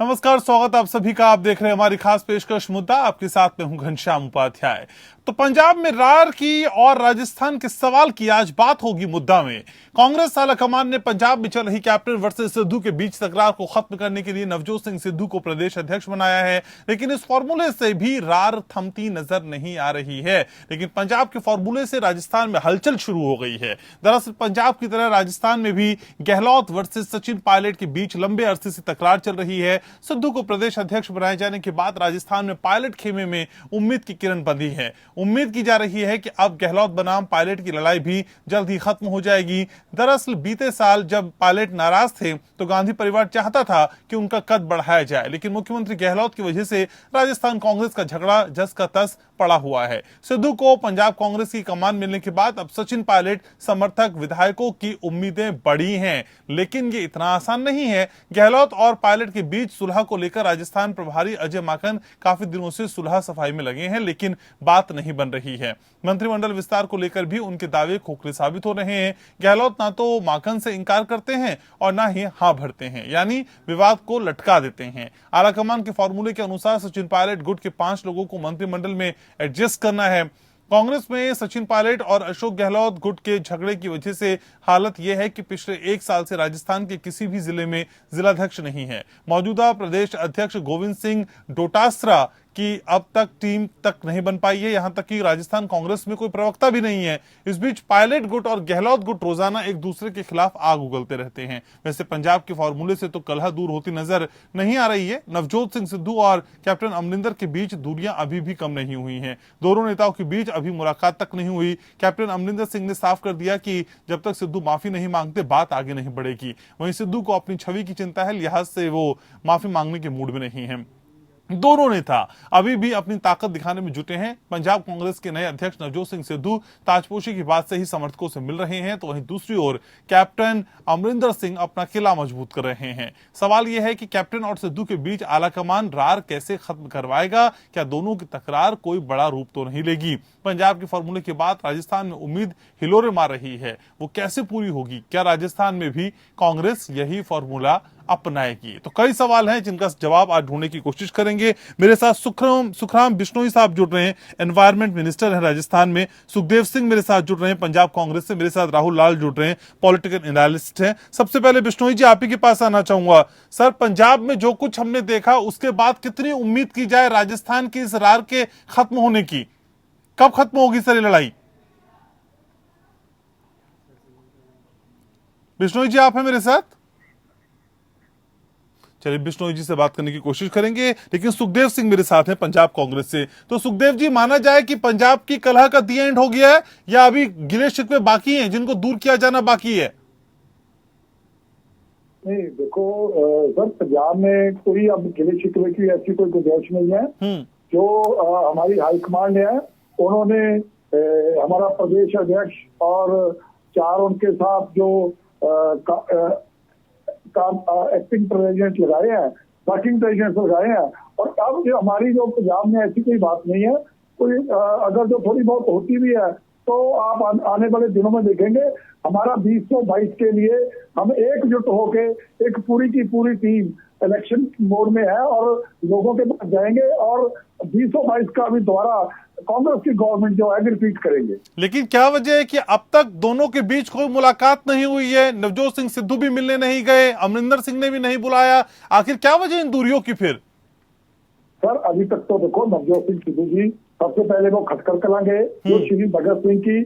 नमस्कार, स्वागत आप सभी का। आप देख रहे हैं हमारी खास पेशकश मुद्दा। आपके साथ में हूं घनश्याम उपाध्याय। तो पंजाब में रार की और राजस्थान के सवाल की आज बात होगी मुद्दा में। कांग्रेस आलाकमान ने पंजाब में चल रही कैप्टन वर्सेस सिद्धू के बीच तकरार को खत्म करने के लिए नवजोत सिंह सिद्धू को प्रदेश अध्यक्ष बनाया है, लेकिन इस फॉर्मूले से भी रार थमती नजर नहीं आ रही है। लेकिन पंजाब के फॉर्मूले से राजस्थान में हलचल शुरू हो गई है। दरअसल पंजाब की तरह राजस्थान में भी गहलोत वर्सेस सचिन पायलट के बीच लंबे अरसे से तकरार चल रही है। सिद्धू को प्रदेश अध्यक्ष बनाए जाने के बाद राजस्थान में पायलट खेमे में उम्मीद की किरण बंधी है। उम्मीद की जा रही है कि अब गहलोत बनाम पायलट की लड़ाई भी जल्द ही खत्म हो जाएगी। दरअसल बीते साल जब पायलट नाराज थे तो गांधी परिवार चाहता था कि उनका कद बढ़ाया जाए, लेकिन मुख्यमंत्री गहलोत की वजह से राजस्थान कांग्रेस का झगड़ा जस का तस पड़ा हुआ है। सिद्धू को पंजाब कांग्रेस की कमान मिलने के बाद अब सचिन पायलट समर्थक विधायकों की उम्मीदें बढ़ी हैं, लेकिन ये इतना आसान नहीं है। गहलोत और पायलट के बीच सुलह को लेकर राजस्थान प्रभारी अजय माकन काफी दिनों से सुलह सफाई में लगे हैं, लेकिन बात नहीं बन रही है। मंत्रिमंडल विस्तार को लेकर भी उनके दावे खोखले साबित हो रहे हैं। गहलोत ना तो माकन से इंकार करते हैं और ना ही हां भरते हैं, यानी विवाद को लटका देते हैं। आलाकमान के फॉर्मूले के अनुसार सचिन पायलट गुट के 5 लोगों को मंत्रिमंडल में एडजस्ट करना है। कांग्रेस में सचिन पायलट और अशोक गहलोत गुट के झगड़े की वजह से हालत यह है कि पिछले 1 साल से राजस्थान के किसी भी जिले में जिलाध्यक्ष नहीं है। मौजूदा प्रदेश अध्यक्ष गोविंद सिंह डोटासरा की अब तक टीम तक नहीं बन पाई है, यहां तक कि राजस्थान कांग्रेस में कोई प्रवक्ता भी नहीं है। इस बीच पायलट गुट और गहलोत गुट रोजाना एक दूसरे के खिलाफ आग उगलते रहते हैं। वैसे पंजाब के फॉर्मूले से तो कलह दूर होती नजर नहीं आ रही है। नवजोत सिंह सिद्धू और कैप्टन अमरिंदर के बीच दूरियां अभी भी कम नहीं हुई हैं। दोनों नेताओं के बीच अभी मुलाकात तक नहीं हुई। कैप्टन अमरिंदर सिंह ने साफ कर दिया कि जब तक सिद्धू माफी नहीं मांगते बात आगे नहीं बढ़ेगी। वहीं सिद्धू को अपनी छवि की चिंता है, लिहाज से वो माफी मांगने के मूड में नहीं है। दोनों नेता अभी भी अपनी ताकत दिखाने में जुटे हैं। पंजाब कांग्रेस के नए अध्यक्ष नवजोत सिंह सिद्धू ताजपोशी की बात से ही समर्थकों से मिल रहे हैं, तो वहीं दूसरी ओर कैप्टन अमरिंदर सिंह अपना किला मजबूत कर रहे हैं। सवाल यह है कि कैप्टन और सिद्धू के बीच आलाकमान रार कैसे खत्म करवाएगा? क्या दोनों की तकरार कोई बड़ा रूप तो नहीं लेगी? पंजाब के फॉर्मूले के बाद राजस्थान में उम्मीद हिलोरे मार रही है, वो कैसे पूरी होगी? क्या राजस्थान में भी कांग्रेस यही फॉर्मूला अपनाएगी? तो कई सवाल हैं जिनका जवाब आज ढूंढने की कोशिश करेंगे। मेरे साथ सुखराम बिश्नोई साहब जुड़ रहे हैं, एनवायरमेंट मिनिस्टर हैं राजस्थान में। सुखदेव सिंह मेरे साथ जुड़ रहे हैं पंजाब कांग्रेस से। मेरे साथ राहुल लाल जुड़ रहे हैं, पॉलिटिकल एनालिस्ट हैं। सबसे पहले बिश्नोई जी, आप ही के पास आना चाहूंगा। सर, पंजाब में जो कुछ हमने देखा उसके बाद कितनी उम्मीद की जाए राजस्थान की इस रार के खत्म होने की? कब खत्म होगी सर ये लड़ाई? बिश्नोई जी, आप हैं मेरे साथ? चलिए बिश्नोई जी से बात करने की कोशिश करेंगे, लेकिन सुखदेव सिंह मेरे साथ हैं पंजाब कांग्रेस से। तो सुखदेव जी, माना जाए कि पंजाब की कलह का दी एंड हो गया है या अभी गिले शिकवे बाकी हैं जिनको दूर किया जाना बाकी है? नहीं, देखो सर, पंजाब में कोई अब गिले शिकवे की ऐसी कोई गुंजाइश नहीं है। जो हमारी हाईकमांड है, उन्होंने हमारा प्रदेश अध्यक्ष और 4 उनके साथ जो एक्टिंग प्रेसिडेंट लगाए हैं, वर्किंग प्रेसिडेंट लगाए हैं। और अब जो हमारी जो पंजाब में ऐसी कोई बात नहीं है। कोई अगर जो थोड़ी बहुत होती भी है तो आप आने वाले दिनों में देखेंगे हमारा 2022 के लिए हम एकजुट होके एक पूरी की पूरी टीम इलेक्शन मोड में है और लोगों के पास जाएंगे और 2022 का भी दोबारा कांग्रेस की गवर्नमेंट जो है रिपीट करेंगे। लेकिन क्या वजह है कि अब तक दोनों के बीच कोई मुलाकात नहीं हुई है? नवजोत सिंह सिद्धू भी मिलने नहीं गए, अमरिंदर सिंह ने भी नहीं बुलाया। आखिर क्या वजह इन दूरियों की? फिर सर, अभी तक तो देखो, नवजोत सिंह सिद्धू जी सबसे पहले वो खटकर कला गए, जो श्री भगत सिंह की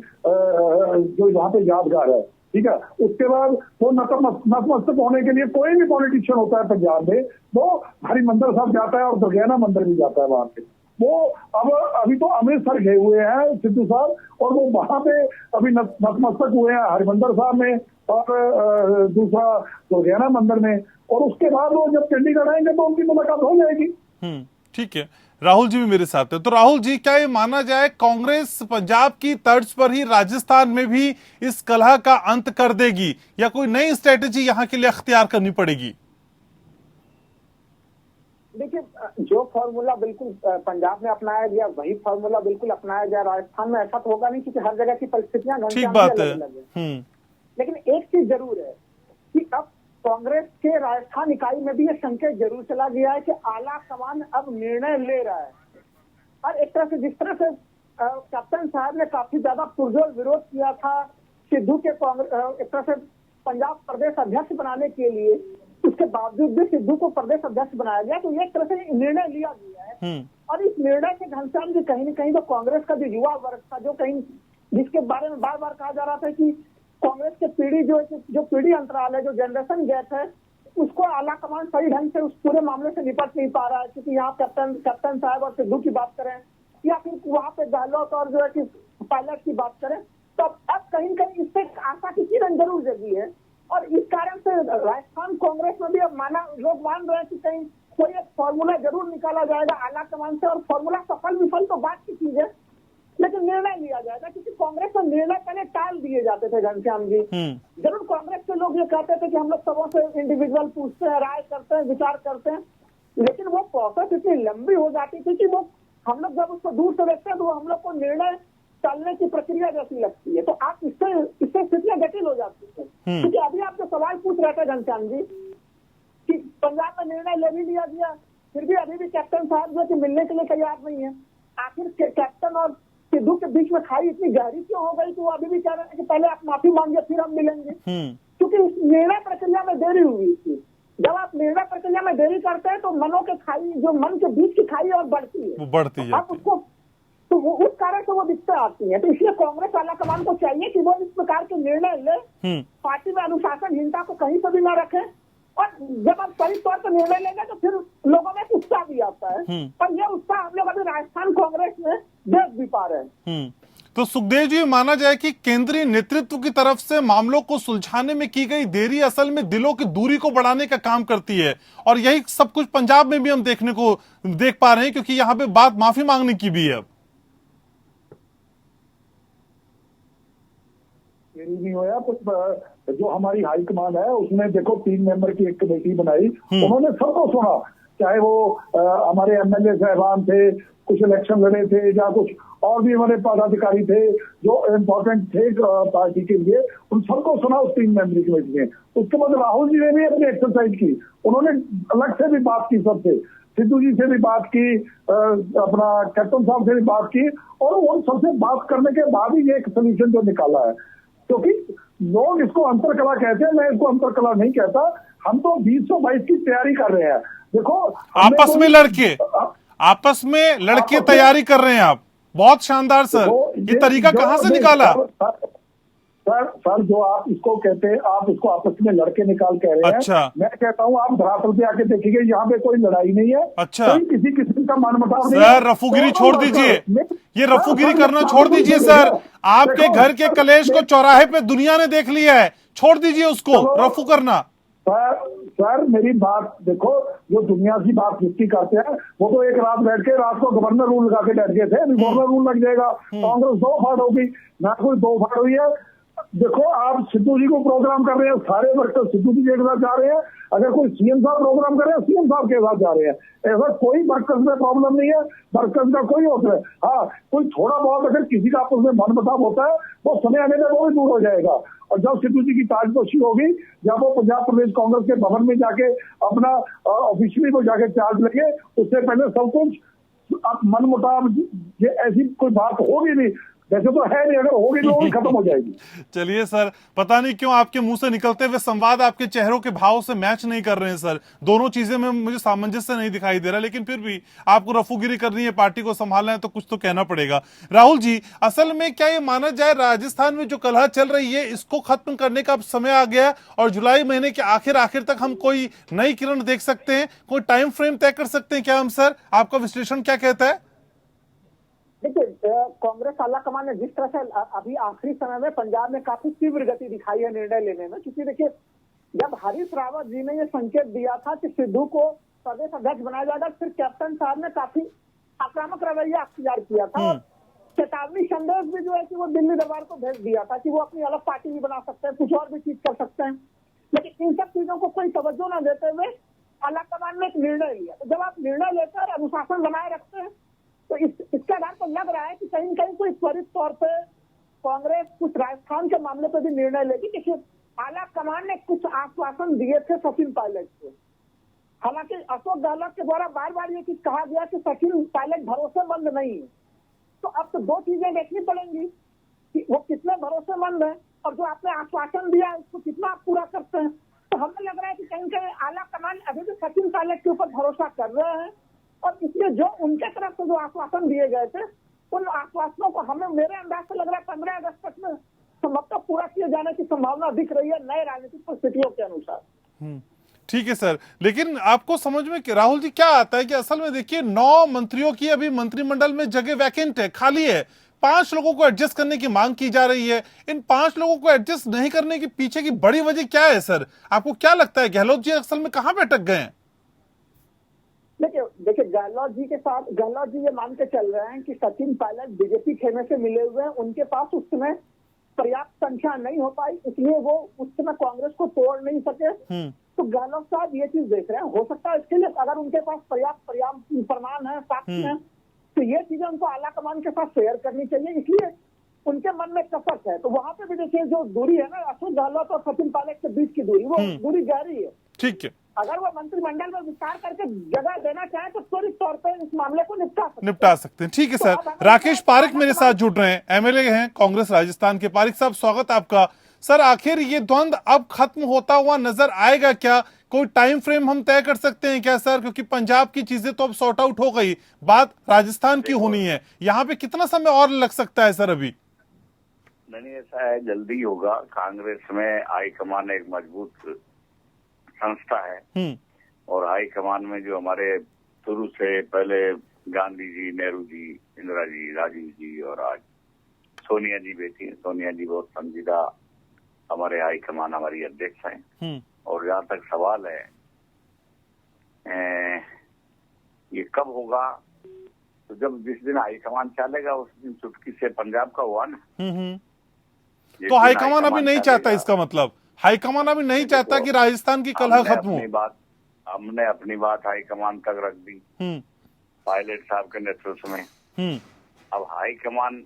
जो यहाँ पे यादगार है, ठीक है। उसके बाद वो नतमस्तक होने के लिए कोई भी पॉलिटिशियन होता है पंजाब में, वो हरिमंदिर साहब जाता है और दुर्गियाना मंदिर भी जाता है वहां पे। वो अभी तो अमृतसर गए हुए हैं सिद्धू साहब, और वो वहां पे अभी नतमस्तक हुए हैं हरिमंदिर साहब में और दूसरा दुर्गियाना मंदिर में। और उसके बाद वो जब चंडीगढ़ आएंगे तो उनकी मुलाकात हो जाएगी। ठीक है। राहुल जी भी मेरे साथ है। तो राहुल जी, क्या ये माना जाए कांग्रेस पंजाब की तर्ज पर ही राजस्थान में भी इस कलह का अंत कर देगी या कोई नई स्ट्रेटेजी यहां के लिए अख्तियार करनी पड़ेगी? देखिए, जो फॉर्मूला बिल्कुल पंजाब में अपनाया गया वही फॉर्मूला बिल्कुल अपनाया गया राजस्थान में। ऐसा तो होगा नहीं, क्योंकि हर जगह की परिस्थितियां ठीक बात है। लेकिन एक चीज जरूर है कि अब कांग्रेस के राजस्थान इकाई में भी ये संकेत जरूर चला गया है कि आला कमान अब निर्णय ले रहा है। और एक तरह से जिस तरह से कैप्टन साहब ने काफी ज्यादा पुरजोर विरोध किया था सिद्धू के एक तरह से पंजाब प्रदेश अध्यक्ष बनाने के लिए, उसके बावजूद भी सिद्धू को प्रदेश अध्यक्ष बनाया गया, तो ये एक तरह से निर्णय लिया गया है। और इस निर्णय से घनश्याम जी कहीं न कहीं तो कांग्रेस का जो युवा वर्ग था, जो कहीं जिसके बारे में बार बार कहा जा रहा था कि कांग्रेस के पीढ़ी जो पीढ़ी अंतराल है, जो जनरेशन गैप है, उसको आला कमान सही ढंग से उस पूरे मामले से निपट नहीं पा रहा है। क्योंकि यहाँ कैप्टन साहब और सिद्धू की बात करें या फिर वहां पे गहलोत और जो है कि पायलट की बात करें, तो अब कहीं न कहीं इससे आशा की किरण जरूर जगी है। और इस कारण से राजस्थान कांग्रेस में भी अब लोग मान रहे हैं कि कहीं कोई एक फॉर्मूला जरूर निकाला जाएगा आला कमान से, और फॉर्मूला सफल विफल तो बात की चीज है, लेकिन निर्णय लिया जाएगा। क्योंकि कांग्रेस में निर्णय पहले टाल दिए जाते थे घनश्याम जी। जरूर कांग्रेस के लोग ये कहते थे कि हम लोग सबों से इंडिविजुअल पूछते हैं, राय करते हैं, विचार करते हैं, लेकिन वो प्रोसेस इतनी लंबी हो जाती थी कि वो हम लोग जब उसको दूर से देखते हैं तो हम लोग को निर्णय टालने की प्रक्रिया जैसी लगती है। तो आप इससे स्थितियां जटिल हो जाती है। क्योंकि अभी आप जो सवाल पूछ रहे थे घनश्याम जी कि पंजाब में निर्णय ले भी लिया गया, फिर भी अभी भी कैप्टन साहब जो कि मिलने के लिए तैयार नहीं है। आखिर कैप्टन और सिद्धू के बीच में खाई इतनी गहरी क्यों हो गई कि वो अभी भी कह रहे हैं कि पहले आप माफी मांगिए फिर हम मिलेंगे। क्योंकि इस निर्णय प्रक्रिया में देरी हुई थी। जब आप निर्णय प्रक्रिया में देरी करते हैं तो मनों के खाई, जो मन के बीच की खाई और बढ़ती है, आप उसको तो वो उस कारण से वो दिक्कतें आती है। तो इसलिए कांग्रेस आला कमान को चाहिए कि वो इस प्रकार के निर्णय ले, पार्टी में अनुशासनहीनता को कहीं से भी न रखे, और जब आप सही तौर पर निर्णय लेंगे तो फिर लोगों में उत्साह भी आता है। पर यह उत्साह हम लोग अभी राजस्थान कांग्रेस में देख भी पा रहे हैं। तो सुखदेव जी, माना जाए कि केंद्रीय नेतृत्व की तरफ से मामलों को सुलझाने में की गई देरी असल में दिलों की दूरी को बढ़ाने का काम करती है, और यही सब कुछ पंजाब में भी हम देख पा रहे हैं, क्योंकि यहाँ पे बात माफी मांगने की भी है। अब देरी नहीं होया, कुछ जो हमारी हाईकमान है उसने देखो 3 मेंबर की एक कमेटी बनाई, उन्होंने सबको सुना, चाहे वो हमारे एमएलए साहबान थे, कुछ इलेक्शन लड़े थे, या कुछ और भी हमारे पदाधिकारी थे जो इम्पोर्टेंट थे पार्टी के लिए, उन सबको सुना उस 3 मेंबरी कमेटी में। उसके बाद राहुल जी ने भी अपनी एक्सरसाइज की, उन्होंने अलग से भी बात की सबसे, सिद्धू जी से भी बात की, अपना कैप्टन साहब से भी बात की, और उन सबसे बात करने के बाद ही ये एक सोल्यूशन जो निकाला है। क्योंकि लोग इसको अंतरकला कहते हैं, मैं इसको अंतरकला नहीं कहता। हम तो 2022 की तैयारी कर रहे हैं। देखो आपस में लड़के तैयारी कर रहे हैं आप, बहुत शानदार सर। ये तरीका कहाँ से निकाला? सर जो आप इसको कहते हैं, आप इसको आपस में लड़के निकाल कह रहे हैं। अच्छा। मैं कहता हूँ आप धरातल पे आके देखिए, यहाँ पे कोई लड़ाई नहीं है। अच्छा। कोई किसी किस्म का मनमुटाव नहीं है। सर रफूगिरी छोड़ दीजिए, ये रफूगिरी करना छोड़ दीजिए सर। आपके घर के कलेश को चौराहे पे दुनिया ने देख लिया है, छोड़ दीजिए उसको रफू करना। सर मेरी बात देखो, जो दुनिया की बात जिसकी करते हैं वो तो एक रात बैठ के रात को गवर्नर रूल लगा के बैठ गए थे, गवर्नर रूल लग जाएगा, कांग्रेस 2 फाड़ होगी, ना कोई 2 फाड़ हुई है। देखो आप सिद्धू जी को प्रोग्राम कर रहे हैं, सारे वर्कर सिद्धू जी के साथ जा रहे हैं। अगर कोई सीएम साहब प्रोग्राम कर रहे हैं, सीएम साहब के साथ जा रहे हैं। ऐसा कोई वर्कर्स में प्रॉब्लम नहीं है, वर्कर्स का कोई होता है। हाँ, कोई थोड़ा बहुत अगर किसी का आपस में मनमुटाव होता है, वो समय आने में वो भी दूर हो जाएगा। और जब सिद्धू जी की ताजपोशी होगी, जब वो पंजाब प्रदेश कांग्रेस के भवन में जाके अपना ऑफिशियली वो जाके चार्ज लेंगे, उससे पहले सब कुछ मनमुटाव ऐसी कोई बात होगी नहीं। वैसे तो है नहीं, अगर होगी तो खत्म हो जाएगी। चलिए सर, पता नहीं क्यों आपके मुंह से निकलते हुए संवाद आपके चेहरों के भाव से मैच नहीं कर रहे हैं सर। दोनों चीजें में मुझे सामंजस्य नहीं दिखाई दे रहा, लेकिन फिर भी आपको रफूगिरी करनी है, पार्टी को संभालना है, तो कुछ तो कहना पड़ेगा। राहुल जी, असल में क्या ये माना जाए राजस्थान में जो कलह चल रही है इसको खत्म करने का अब समय आ गया, और जुलाई महीने के आखिर तक हम कोई नई किरण देख सकते हैं? कोई टाइम फ्रेम तय कर सकते हैं क्या हम सर? आपका विश्लेषण क्या कहता है? देखिए, कांग्रेस आला कमान ने जिस तरह से अभी आखिरी समय में पंजाब में काफी तीव्र गति दिखाई है निर्णय लेने में, क्योंकि देखिए जब हरीश रावत जी ने ये संकेत दिया था कि सिद्धू को प्रदेश अध्यक्ष बनाया जाएगा, फिर कैप्टन साहब ने काफी आक्रामक रवैया अख्तियार किया था। चेतावनी संदेश भी जो है कि वो दिल्ली दरबार को भेज दिया था कि वो अपनी अलग पार्टी भी बना सकते हैं, कुछ और भी चीज कर सकते हैं। लेकिन इन सब चीजों को कोई तवज्जो न देते हुए आला कमान ने एक निर्णय लिया। तो जब आप निर्णय लेकर अनुशासन बनाए रखते हैं, तो इसके आधार पर लग रहा है कि कहीं न कहीं कोई त्वरित तौर पे कांग्रेस कुछ राजस्थान के मामले पर भी निर्णय लेगी। देखिए आला कमान ने कुछ आश्वासन दिए थे सचिन पायलट को। हालांकि अशोक गहलोत के द्वारा बार बार ये चीज कहा गया कि सचिन पायलट भरोसेमंद नहीं है। तो अब तो दो चीजें देखनी पड़ेंगी कि वो कितने भरोसेमंद है और जो आपने आश्वासन दिया है उसको कितना आप पूरा करते हैं। तो हमें लग रहा है कि कहीं कहीं आला कमान अभी भी सचिन पायलट के ऊपर भरोसा कर रहे हैं और इसलिए जो उनके तरफ से जो आश्वासन दिए गए थे उन आश्वासनों को हमें मेरे अंदाज से लग रहा है 15 अगस्त तक में संभवतः पूरा किए जाने की संभावना दिख रही है नए राजनीतिक परिस्थितियों के अनुसार। ठीक है सर, लेकिन आपको समझ में राहुल जी क्या आता है कि असल में देखिए 9 मंत्रियों की अभी मंत्रिमंडल में जगह वैकेंट है, खाली है। 5 लोगों को एडजस्ट करने की मांग की जा रही है। इन 5 लोगों को एडजस्ट नहीं करने के पीछे की बड़ी वजह क्या है सर? आपको क्या लगता है गहलोत जी असल में कहां पे अटक गए हैं? देखिए गहलोत जी के साथ गहलोत जी ये मान के चल रहे हैं कि सचिन पायलट बीजेपी खेमे से मिले हुए हैं, उनके पास उस समय पर्याप्त संख्या नहीं हो पाई, इसलिए वो उस समय कांग्रेस को तोड़ नहीं सके। तो गहलोत साहब ये चीज देख रहे हैं। हो सकता है इसके लिए अगर उनके पास पर्याप्त प्रमाण है, साक्ष्य है, तो ये चीजें उनको आला कमान के साथ शेयर करनी चाहिए। इसलिए उनके मन में कसक है। तो वहां पे भी देखिए जो दूरी है ना अशोक गहलोत और सचिन पायलट के बीच की दूरी, वो दूरी गहरी है। ठीक है, अगर वो मंत्रिमंडल में विस्तार करके जगह देना चाहे तो त्वरित तौर पर इस मामले को निपटा सकते हैं। ठीक है सर, राकेश पारिक मेरे साथ जुड़ रहे हैं, एमएलए हैं कांग्रेस राजस्थान के। पारिक साहब स्वागत आपका। सर आखिर ये द्वंद अब खत्म होता हुआ नजर आएगा क्या? कोई टाइम फ्रेम हम तय कर सकते हैं क्या सर? क्योंकि पंजाब की चीजें तो अब सॉर्ट आउट हो गई, बात राजस्थान की होनी है। यहाँ पे कितना समय और लग सकता है सर अभी? नहीं, ऐसा है जल्दी होगा। कांग्रेस में हाईकमान एक मजबूत संस्था है और हाईकमान में जो हमारे शुरू से पहले गांधी जी, नेहरू जी, इंदिरा जी, राजीव जी और आज सोनिया जी बैठी हैं। सोनिया जी बहुत संजीदा हमारे हाईकमान हमारी अध्यक्ष हैं। और जहाँ तक सवाल है ये कब होगा, तो जब जिस दिन हाईकमान चलेगा उस दिन चुटकी से पंजाब का हुआ ना। तो हाईकमान अभी नहीं चाहता, इसका मतलब हाईकमान अभी नहीं चाहता कि राजस्थान की कलह खत्म हो। हमने अपनी बात हाईकमान तक रख दी पायलट साहब के नेतृत्व में। अब हाईकमान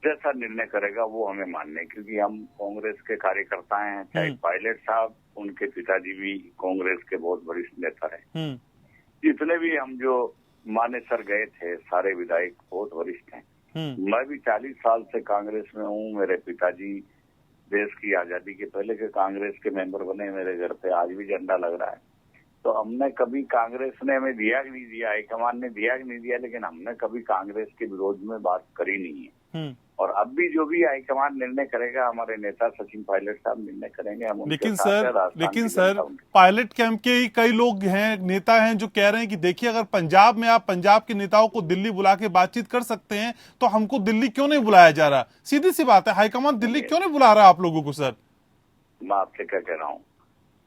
जैसा निर्णय करेगा वो हमें मानने, क्योंकि हम कांग्रेस के कार्यकर्ता हैं। चाहे पायलट साहब, उनके पिताजी भी कांग्रेस के बहुत वरिष्ठ नेता हैं। जितने भी हम जो मानेसर गए थे सारे विधायक बहुत वरिष्ठ हैं। मैं भी 40 साल से कांग्रेस में हूँ। मेरे पिताजी देश की आजादी के पहले के कांग्रेस के मेंबर बने। मेरे घर पे आज भी झंडा लग रहा है। तो हमने कभी कांग्रेस ने हमें दिया कि नहीं दिया, हाईकमान ने दिया कि नहीं दिया, लेकिन हमने कभी कांग्रेस के विरोध में बात करी नहीं है। और अब भी जो भी हाईकमान निर्णय करेगा, हमारे नेता सचिन पायलट साहब निर्णय करेंगे, हम उनके साथ। लेकिन सर पायलट कैंप के ही कई लोग हैं, नेता हैं जो कह रहे हैं कि देखिए अगर पंजाब में आप पंजाब के नेताओं को दिल्ली बुला के बातचीत कर सकते हैं तो हमको दिल्ली क्यों नहीं बुलाया जा रहा? सीधी सी बात है, हाईकमान दिल्ली क्यों नहीं बुला रहा आप लोगों को? सर मैं आपसे क्या कह रहा हूँ,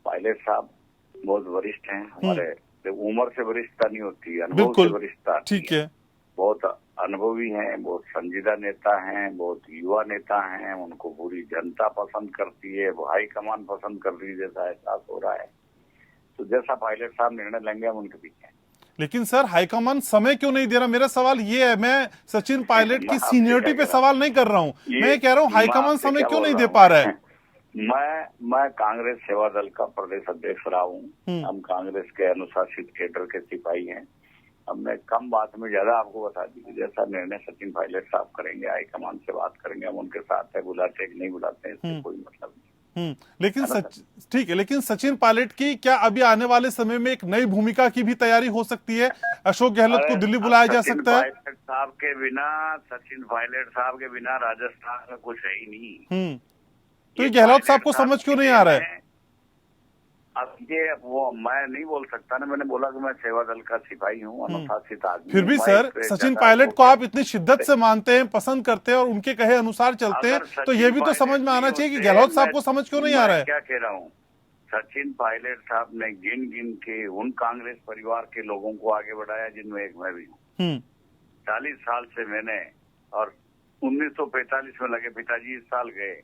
पायलट साहब बहुत वरिष्ठ हैं हमारे। उम्र से वरिष्ठता नहीं होती, अनुभव से वरिष्ठता। ठीक है, बहुत अनुभवी हैं, बहुत संजीदा नेता हैं, बहुत युवा नेता हैं। उनको पूरी जनता पसंद करती है, वो हाईकमान पसंद कर रही है, जैसा एहसास हो रहा है। तो जैसा पायलट साहब निर्णय लेंगे हम उनके पीछे। लेकिन सर हाईकमान समय क्यों नहीं दे रहा? मेरा सवाल ये है, मैं सचिन पायलट की सीनियरिटी पे सवाल नहीं कर रहा हूँ, मैं कह रहा हूँ हाईकमान समय क्यों नहीं दे पा रहा है? मैं कांग्रेस सेवा दल का प्रदेश अध्यक्ष रहा हूँ। हम कांग्रेस के अनुशासित कैडर के सिपाही हैं। हमने कम बात में ज्यादा आपको बता दी कि जैसा निर्णय सचिन पायलट साहब करेंगे, हाईकमान से बात करेंगे, हम उनके साथ है। बुलाते कि नहीं बुलाते हैं इससे कोई मतलब नहीं। लेकिन ठीक है, लेकिन सचिन पायलट की क्या अभी आने वाले समय में एक नई भूमिका की भी तैयारी हो सकती है? अशोक गहलोत को दिल्ली बुलाया जा सकता है? सचिन पायलट साहब के बिना राजस्थान में कुछ है ही नहीं। तो ये गहलोत साहब को समझ क्यों नहीं आ रहा है? अब ये वो मैं नहीं बोल सकता ना, मैंने बोला कि मैं सेवा दल का सिपाही हूँ, अनुशासित आदमी। फिर भी सर सचिन पायलट को आप इतनी शिद्दत से मानते हैं, पसंद करते हैं और उनके कहे अनुसार चलते हैं, तो ये भी तो समझ में आना चाहिए कि गहलोत साहब को समझ क्यों नहीं आ रहा है? क्या कह रहा हूँ, सचिन पायलट साहब ने गिन गिन के उन कांग्रेस परिवार के लोगों को आगे बढ़ाया जिनमें एक मैं भी हूँ। 40 साल से मैंने, और 1945 में लगे पिताजी, इस साल गए,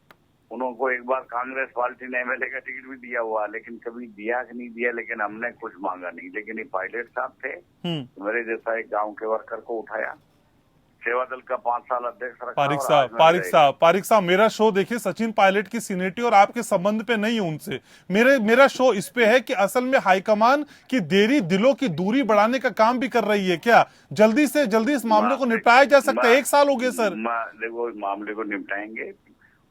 उनको एक बार कांग्रेस पार्टी ने एमएलए का टिकट भी दिया हुआ, लेकिन कभी दिया कि नहीं दिया, लेकिन हमने कुछ मांगा नहीं। लेकिन ये पायलट साहब थे, तो मेरे जैसा एक गांव के वर्कर को उठाया सेवा दल का 5 साल अध्यक्ष रखा। पारिक साहब मेरा शो देखिए सचिन पायलट की सीनेटी और आपके संबंध पे नहीं है उनसे, मेरा शो इस पे है कि असल में हाईकमान की देरी दिलों की दूरी बढ़ाने का काम भी कर रही है क्या? जल्दी से जल्दी इस मामले को निपटाया जा सकता है। 1 साल हो गए सर। देखो मामले को निपटाएंगे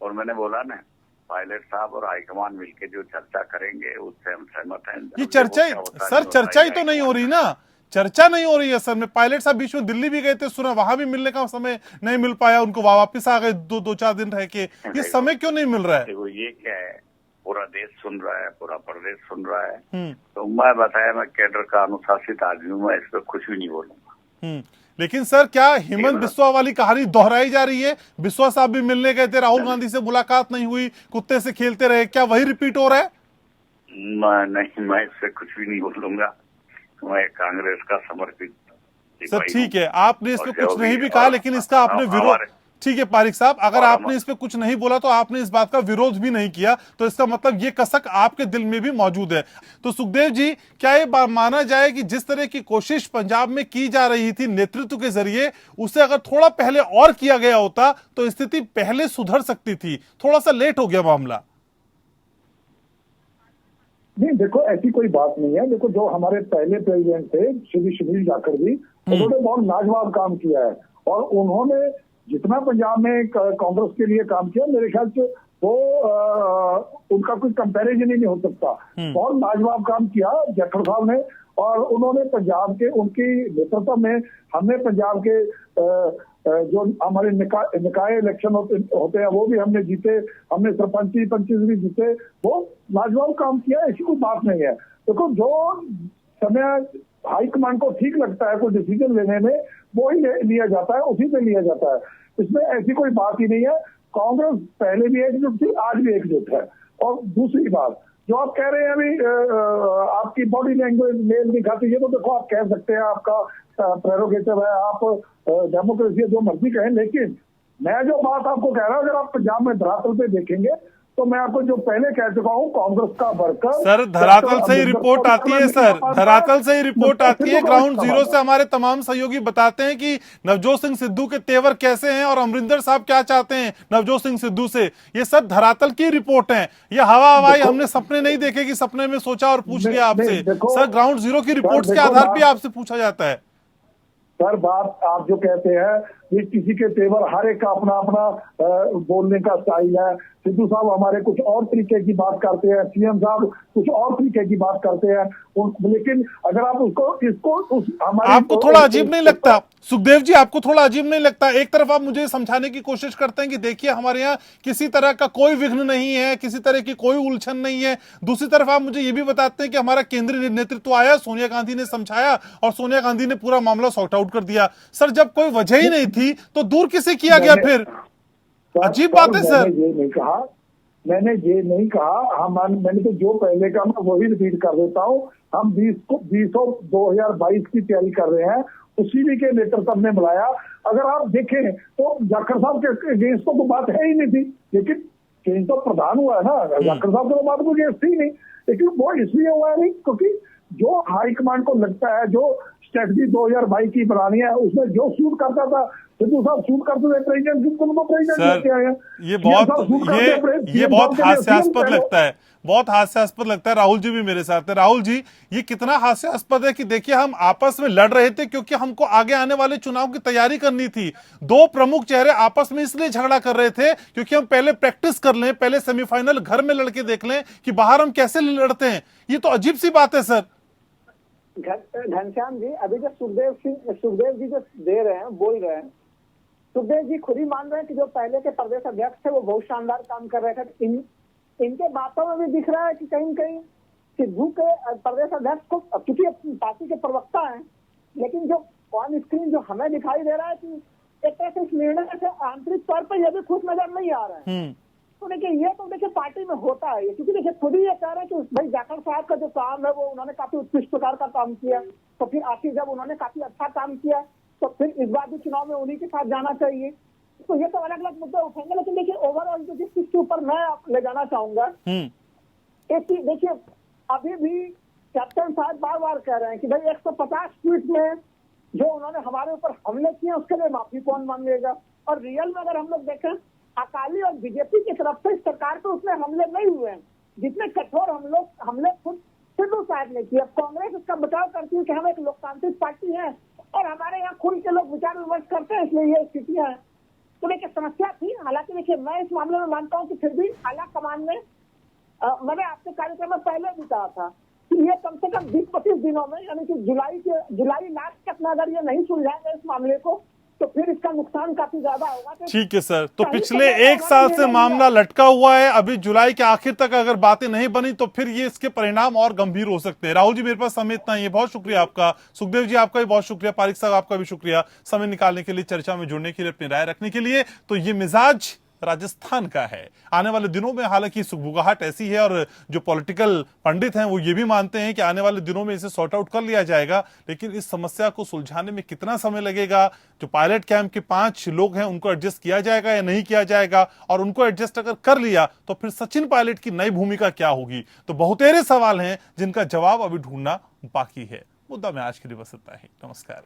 और मैंने बोला ना पायलट साहब और हाईकमान मिलकर जो चर्चा करेंगे उससे हम सहमत हैं। ये चर्चा ही तो नहीं हो रही ना, चर्चा नहीं हो रही है सर। में पायलट साहब बीच में दिल्ली भी गए थे, सुना वहां भी मिलने का समय नहीं मिल पाया उनको, वापस आ गए 2-4 दिन रह के। ये समय क्यों नहीं मिल रहा है? देखो ये क्या है, पूरा देश सुन रहा है, पूरा प्रदेश सुन रहा है। तो मैं बताया मैं कैडर का अनुशासित आदमी हूँ, मैं इस पर कुछ भी नहीं बोलूंगा। लेकिन सर क्या हेमंत बिस्वा वाली कहानी दोहराई जा रही है? बिस्वा साहब भी मिलने गए थे, राहुल गांधी से मुलाकात नहीं हुई, कुत्ते से खेलते रहे, क्या वही रिपीट हो रहा है? नहीं, मैं इससे कुछ भी नहीं बोलूंगा। मैं कांग्रेस का समर्पित सर ठीक है, आपने इस पे कुछ नहीं भी कहा, लेकिन इसका आपने विरोध, ठीक है पारिक साहब, अगर आपने इस पे कुछ नहीं बोला तो आपने इस बात का विरोध भी नहीं किया, तो इसका मतलब ये कसक आपके दिल में भी मौजूद है। तो सुखदेव जी, क्या ये माना जाए कि जिस तरह की कोशिश पंजाब में की जा रही थी नेतृत्व के जरिए, उसे अगर थोड़ा पहले और किया गया होता तो स्थिति पहले सुधर सकती थी? थोड़ा सा लेट हो गया मामला। नहीं देखो, ऐसी कोई बात नहीं है। देखो जो हमारे पहले प्रेसिडेंट थे श्री सुनील जाखड़ जी, उन्होंने बहुत लाजवाब काम किया है और उन्होंने जितना पंजाब में कांग्रेस के लिए काम किया, मेरे ख्याल से वो उनका कोई कंपैरिजन ही नहीं हो सकता। बहुत लाजवाब काम किया जाखड़ साहब ने, और उन्होंने पंजाब के, उनकी नेतृत्व में हमने पंजाब के जो हमारे निकाय इलेक्शन होते हैं वो भी हमने जीते, हमने सरपंची पंचीस भी जीते। वो लाजवाब काम किया, ऐसी कोई बात नहीं है। देखो जो समय हाईकमान को ठीक लगता है कोई डिसीजन लेने में, वो ही लिया जाता है, उसी पे लिया जाता है। इसमें ऐसी कोई बात ही नहीं है। कांग्रेस पहले भी एकजुट थी, आज भी एकजुट है। और दूसरी बात जो आप कह रहे हैं अभी, आपकी बॉडी लैंग्वेज मेल नहीं खाती, ये तो देखो आप कह सकते हैं, आपका प्रेरोगेटिव है, आप डेमोक्रेसी है, जो मर्जी कहें। लेकिन मैं जो बात आपको कह रहा हूं, अगर आप पंजाब में धरातल पे देखेंगे तो मैं आपको जो पहले कह चुका हूं, कांग्रेस का वर्कर सर धरातल से ही रिपोर्ट आती है, सर धरातल से ही रिपोर्ट आती है। ग्राउंड जीरो से हमारे तमाम सहयोगी बताते हैं कि नवजोत सिंह सिद्धू के तेवर कैसे हैं और अमरिंदर साहब क्या चाहते हैं नवजोत सिंह सिद्धू से। ये सब धरातल की रिपोर्ट है, ये हवा हवाई हमने सपने नहीं देखे कि सपने में सोचा और पूछ लिया आपसे। सर ग्राउंड जीरो की रिपोर्ट के आधार पर आपसे पूछा जाता है। सर बात आप जो कहते हैं ये किसी के तेवर, हर एक का अपना अपना बोलने का स्टाइल है। सिद्धू साहब हमारे कुछ और तरीके की बात करते हैं, सीएम साहब कुछ और तरीके की बात करते हैं। लेकिन अगर आप इसको हमारे आपको थोड़ा अजीब नहीं लगता सुखदेव जी? आपको थोड़ा अजीब नहीं लगता? एक तरफ आप मुझे समझाने की कोशिश करते हैं कि देखिए हमारे यहाँ किसी तरह का कोई विघ्न नहीं है, किसी तरह की कोई उलझन नहीं है। दूसरी तरफ आप मुझे ये भी बताते हैं कि हमारा केंद्रीय नेतृत्व आया, सोनिया गांधी ने समझाया और सोनिया गांधी ने पूरा मामला सॉर्ट आउट कर दिया। सर जब कोई वजह ही नहीं थी तो दूर किसे किया गया फिर? अजीब बात है सर। मैंने ये नहीं कहा, मैंने तो जो पहले का मैं वही रिपीट कर देता हूँ। हम 2022 की तैयारी कर रहे हैं, उसी के नेतृत्व ने बुलाया। अगर आप देखें तो जाखड़ साहब के अगेंस्ट तो बात है ही नहीं थी, लेकिन चेंज तो प्रधान हुआ है ना। जाखड़ साहब की बात कोई अगेंस्ट थी नहीं, लेकिन वो इसलिए हुआ नहीं क्योंकि जो हाईकमान को लगता है, जो स्ट्रेटजी 2022 की बनानी है, उसमें जो शूट करता था सिद्धू साहब शूट करते थे प्रेसिडेंट, लेके आए हैं। ये बहुत हास्यास्पद लगता है, बहुत हास्यास्पद लगता है। राहुल जी भी मेरे साथ है। राहुल जी ये कितना हास्यास्पद है कि देखिए हम आपस में लड़ रहे थे क्योंकि हमको आगे आने वाले चुनाव की तैयारी करनी थी। दो प्रमुख चेहरे आपस में इसलिए झगड़ा कर रहे थे क्योंकि हम पहले प्रैक्टिस कर लें, पहले सेमीफाइनल घर में लड़के देख लें कि बाहर हम कैसे लड़ते हैं। ये तो अजीब सी बात है सर। घनश्याम जी, अभी जो सुखदेव जी जो दे रहे हैं, बोल रहे हैं, सुखदेव जी खुद ही मान रहे हैं कि जो पहले के प्रदेश अध्यक्ष थे वो बहुत शानदार काम कर रहे थे। इनके बातों में भी दिख रहा है कि कहीं कहीं सिद्धू के प्रदेश अध्यक्ष को, क्योंकि पार्टी के प्रवक्ता हैं, लेकिन जो ऑन स्क्रीन जो हमें दिखाई दे रहा है कि एक तरह से इस निर्णय से आंतरिक तौर पर यह भी खुश नजर नहीं आ रहा है। तो देखिए ये तो देखिए पार्टी में होता है, क्योंकि देखिए खुद ही ये कह रहे हैं कि भाई जाखड़ साहब का जो काम है वो उन्होंने काफी उत्कृष्ट प्रकार का काम किया, तो फिर आखिर जब उन्होंने काफी अच्छा काम किया तो फिर इस बार भी चुनाव में उन्हीं के साथ जाना चाहिए। तो ये तो अलग अलग मुद्दे उठेंगे, लेकिन देखिए ओवरऑल जो जिस चीज के ऊपर मैं ले जाना चाहूंगा, एक चीज देखिए, अभी भी कैप्टन साहब बार बार कह रहे हैं कि भाई 150 फीट में जो उन्होंने हमारे ऊपर हमले किए उसके लिए माफी कौन मांगेगा? और रियल में अगर हम लोग देखें, अकाली और बीजेपी की तरफ से इस सरकार पे उतने हमले नहीं हुए हैं जितने कठोर हमले खुद सिद्धू साहब ने किए। अब कांग्रेस इसका बचाव करती है कि हम एक लोकतांत्रिक पार्टी है और हमारे यहाँ खुल के लोग विचार विमर्श करते हैं, इसलिए ये स्थितियां हैं। तो देखिए समस्या थी, हालांकि देखिए मैं इस मामले में मानता हूँ कि फिर भी आला कमान ने मैंने आपके कार्यक्रम में पहले भी कहा था कि ये कम से कम 20-25 दिनों में, यानी कि जुलाई लास्ट तक में अगर ये नहीं सुलझाएंगे इस मामले को तो फिर इसका नुकसान काफी ज्यादा होगा। ठीक है सर, तो पिछले एक साल से मामला लटका हुआ है, अभी जुलाई के आखिर तक अगर बातें नहीं बनी तो फिर ये इसके परिणाम और गंभीर हो सकते हैं। राहुल जी, मेरे पास समय इतना ही है, बहुत शुक्रिया आपका। सुखदेव जी आपका भी बहुत शुक्रिया, पारिक साहब आपका भी शुक्रिया समय निकालने के लिए, चर्चा में जुड़ने के लिए, अपनी राय रखने के लिए। तो ये मिजाज राजस्थान का है। आने वाले दिनों में हालांकि सुगबुगाहट ऐसी है और जो पॉलिटिकल पंडित हैं वो ये भी मानते हैं कि आने वाले दिनों में इसे सॉर्ट आउट कर लिया जाएगा, लेकिन इस समस्या को सुलझाने में कितना समय लगेगा, जो पायलट कैंप के 5 लोग हैं उनको एडजस्ट किया जाएगा या नहीं किया जाएगा, और उनको एडजस्ट अगर कर लिया तो फिर सचिन पायलट की नई भूमिका क्या होगी, तो बहुतेरे सवाल हैं जिनका जवाब अभी ढूंढना बाकी है। मुद्दा में आज के लिए बस इतना ही। नमस्कार।